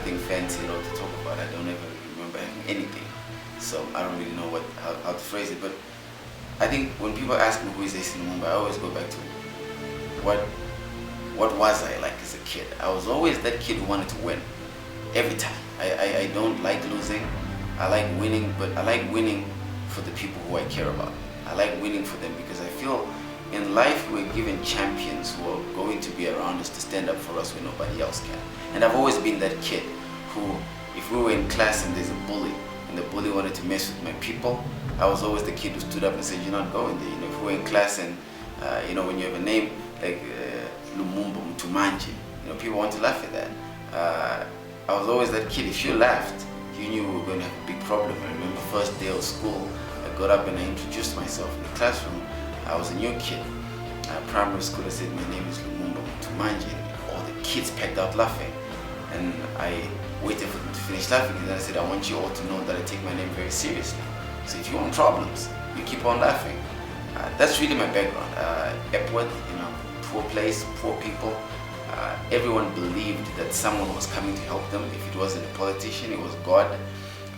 nothing fancy at all to talk about. I don't ever remember having anything. So I don't really know how to phrase it. But I think when people ask me who is Acie Lumumba, I always go back to what was I like as a kid. I was always that kid who wanted to win every time. I don't like losing. I like winning, but I like winning for the people who I care about. I like winning for them because I feel in life we're given champions who are going to be around us to stand up for us when nobody else can. And I've always been that kid who, if we were in class and there's a bully, and the bully wanted to mess with my people, I was always the kid who stood up and said, "You're not going there." You know, if we were in class and when you have a name like Lumumba, Mtumanji, people want to laugh at that. I was always that kid. If you laughed, you knew we were going to have a big problem. I remember first day of school, I got up and I introduced myself in the classroom. I was a new kid. Primary school, I said, "My name is Lumumba Mtumanji." All the kids packed out laughing. And I waited for them to finish laughing, and then I said, "I want you all to know that I take my name very seriously. So if you want problems, you keep on laughing." That's really my background. Epworth, poor place, poor people. Everyone believed that someone was coming to help them. If it wasn't a politician, it was God.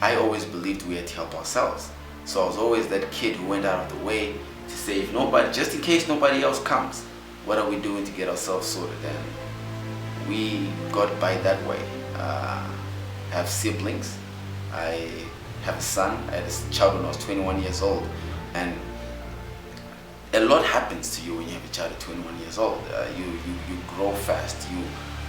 I always believed we had to help ourselves. So I was always that kid who went out of the way to say, if nobody, just in case nobody else comes, what are we doing to get ourselves sorted? And we got by that way. I have siblings. I have a son. I had a child when I was 21 years old. And a lot happens to you when you have a child at 21 years old. You grow fast. You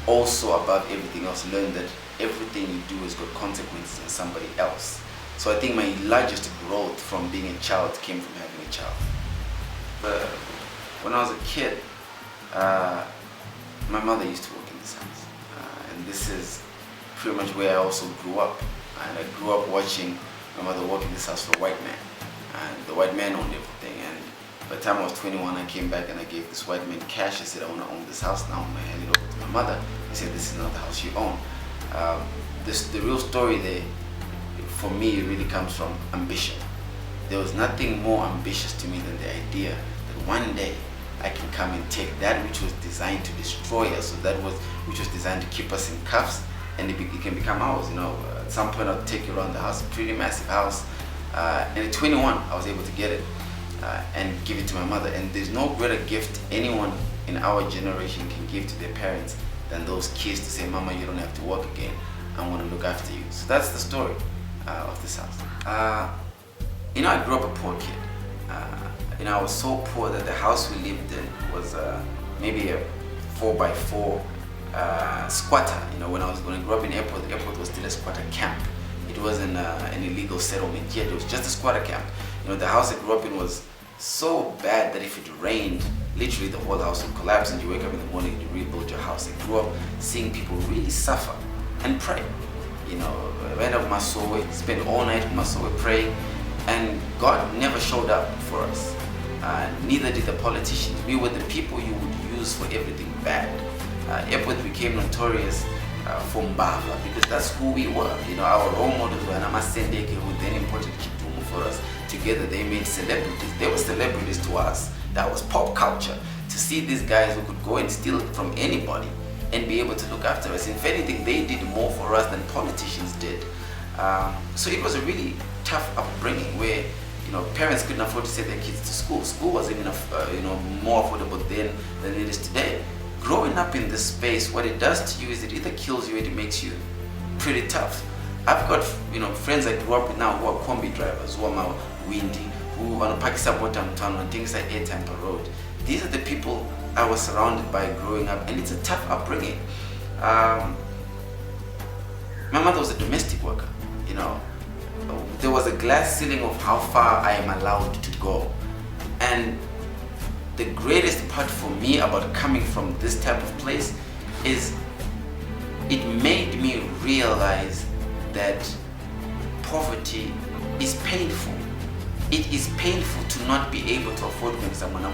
also, above everything else, learn that everything you do has got consequences on somebody else. So I think my largest growth from being a child came from having a child. But when I was a kid, my mother used to work in this house. And this is pretty much where I also grew up. And I grew up watching my mother work in this house for a white man. And the white man owned everything. And by the time I was 21, I came back and I gave this white man cash. I said, "I want to own this house now." And I handed it over to my mother. He said, "This is not the house you own." The real story there, for me, really comes from ambition. There was nothing more ambitious to me than the idea that one day I can come and take that which was designed to destroy us, so which was designed to keep us in cuffs, and it can become ours. At some point I'll take you around the house, a pretty massive house. And at 21, I was able to get it and give it to my mother. And there's no greater gift anyone in our generation can give to their parents than those kids to say, "Mama, you don't have to work again. I'm going to look after you." So that's the story of this house. I grew up a poor kid. I was so poor that the house we lived in was maybe a 4x4 squatter. When I grew up in Epworth, Epworth was still a squatter camp. It wasn't an illegal settlement yet. It was just a squatter camp. The house I grew up in was so bad that if it rained, literally the whole house would collapse, and you wake up in the morning and you rebuild your house. I grew up seeing people really suffer and pray. I went up Masowe, spent all night in Masowe praying, and God never showed up for us. Neither did the politicians. We were the people you would use for everything bad. Epworth became notorious for Mbava because that's who we were. Our role models were Namasendeke, who then imported Kitumu for us. Together they made celebrities. They were celebrities to us. That was pop culture. To see these guys who could go and steal from anybody and be able to look after us. If anything, they did more for us than politicians did. So it was a really tough upbringing where parents couldn't afford to send their kids to school. School wasn't enough, more affordable then than it is today. Growing up in this space, what it does to you is it either kills you or it makes you pretty tough. I've got friends I grew up with now who are combi drivers, who are windy, who are Pakistan town and things like airtime per road. These are the people I was surrounded by growing up, and it's a tough upbringing. My mother was a domestic worker. There was a glass ceiling of how far I am allowed to go. And the greatest part for me about coming from this type of place is it made me realize that poverty is painful. It is painful to not be able to afford someone.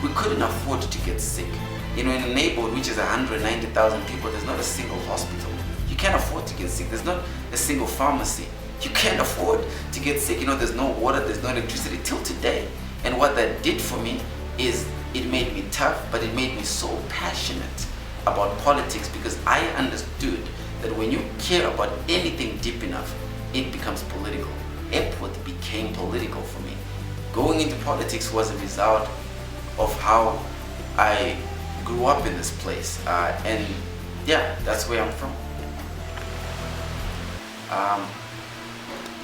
We couldn't afford to get sick. In a neighborhood which is 190,000 people, there's not a single hospital. You can't afford to get sick. There's not a single pharmacy. You can't afford to get sick. There's no water, there's no electricity till today. And what that did for me is it made me tough, but it made me so passionate about politics because I understood that when you care about anything deep enough, it becomes political. Epworth became political for me. Going into politics was a result of how I grew up in this place, and yeah, that's where I'm from.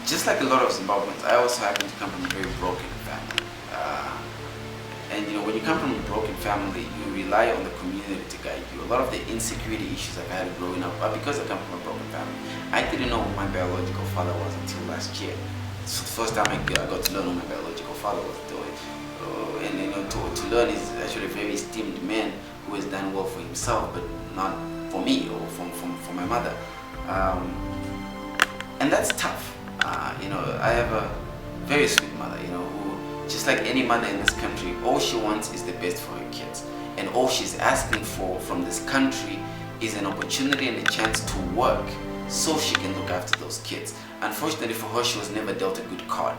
Just like a lot of Zimbabweans, I also happen to come from a very broken family. And you know, when you come from a broken family, you rely on the community to guide you. A lot of the insecurity issues I've had growing up are because I come from a broken family. I didn't know who my biological father was until last year. So the first time I got to learn who my biological father was doing. And you know, to learn is actually a very esteemed man who has done well for himself, but not for me or for my mother. And that's tough. You know, I have a very sweet mother, you know, who, just like any mother in this country, all she wants is the best for her kids. And all she's asking for from this country is an opportunity and a chance to work so she can look after those kids. Unfortunately for her, she was never dealt a good card.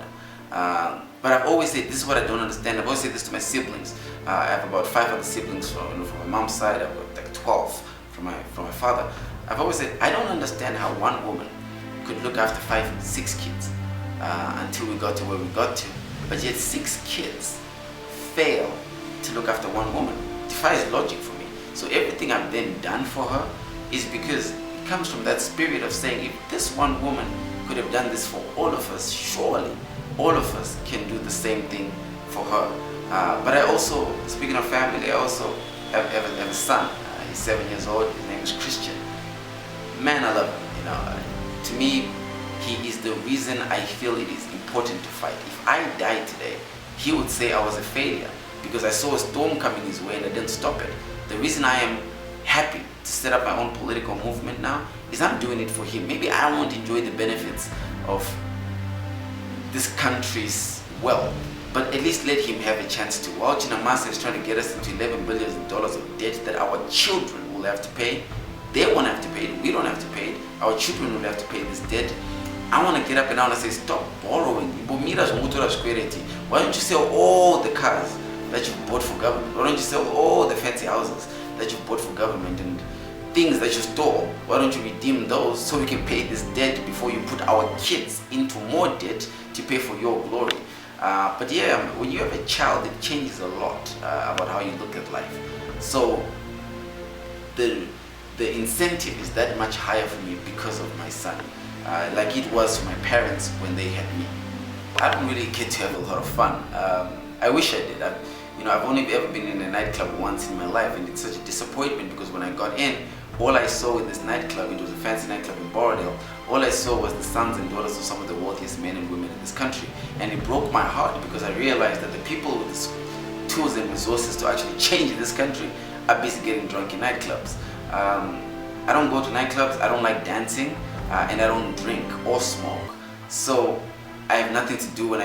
But I've always said, this is what I don't understand. I've always said this to my siblings. I have about 5 other siblings from my mom's side. I've got like 12 from my father. I've always said, I don't understand how one woman could look after 5, 6 kids until we got to where we got to. But yet 6 kids fail to look after one woman. It defies logic for me. So everything I've then done for her is because it comes from that spirit of saying, if this one woman could have done this for all of us, surely all of us can do the same thing for her. But I also, speaking of family, I also have a son. He's 7 years old. His name is Christian. Man, I love him. You know, to me, he is the reason I feel it is important to fight. If I died today, he would say I was a failure because I saw a storm coming his way and I didn't stop it. The reason I am happy to set up my own political movement now is I'm doing it for him. Maybe I won't enjoy the benefits of this country's wealth, but at least let him have a chance to. While Chinamasa is trying to get us into $11 billion of debt that our children will have to pay, they won't have to pay it, we don't have to pay it, our children will have to pay this debt. I want to get up and down and say, stop borrowing. Why don't you sell all the cars that you've bought for government? Why don't you sell all the fancy houses that you've bought for government and things that you stole? Why don't you redeem those so we can pay this debt before you put our kids into more debt to pay for your glory? But yeah, when you have a child, it changes a lot about how you look at life. So the incentive is that much higher for me because of my son. Like it was for my parents when they had me. I don't really get to have a lot of fun. I wish I did. I've only ever been in a nightclub once in my life, and it's such a disappointment because when I got in, all I saw in this nightclub, it was a fancy nightclub in Borrowdale, all I saw was the sons and daughters of some of the wealthiest men and women in this country. And it broke my heart because I realized that the people with the tools and resources to actually change this country are busy getting drunk in nightclubs. I don't go to nightclubs, I don't like dancing, and I don't drink or smoke. So I have nothing to do when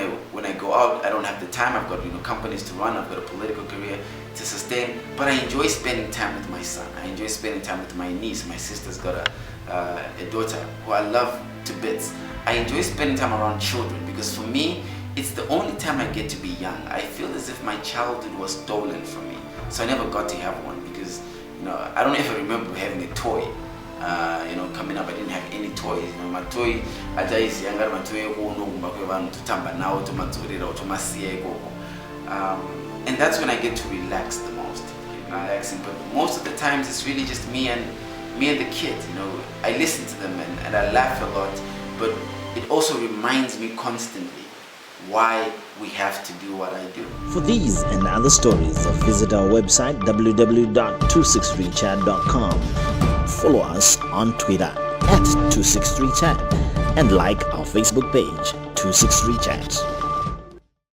I go out. I don't have the time. I've got companies to run. I've got a political career to sustain. But I enjoy spending time with my son. I enjoy spending time with my niece. My sister's got a daughter who I love to bits. I enjoy spending time around children because for me, it's the only time I get to be young. I feel as if my childhood was stolen from me. So I never got to have one because I don't ever remember having a toy. Coming up, I didn't have any toys. My toy, and that's when I get to relax the most. Relaxing, but most of the times it's really just me and the kids. I listen to them and I laugh a lot, but it also reminds me constantly why we have to do what I do. For these and other stories, visit our website www.263chat.com. Follow us on Twitter @263chat and like our Facebook page 263chat.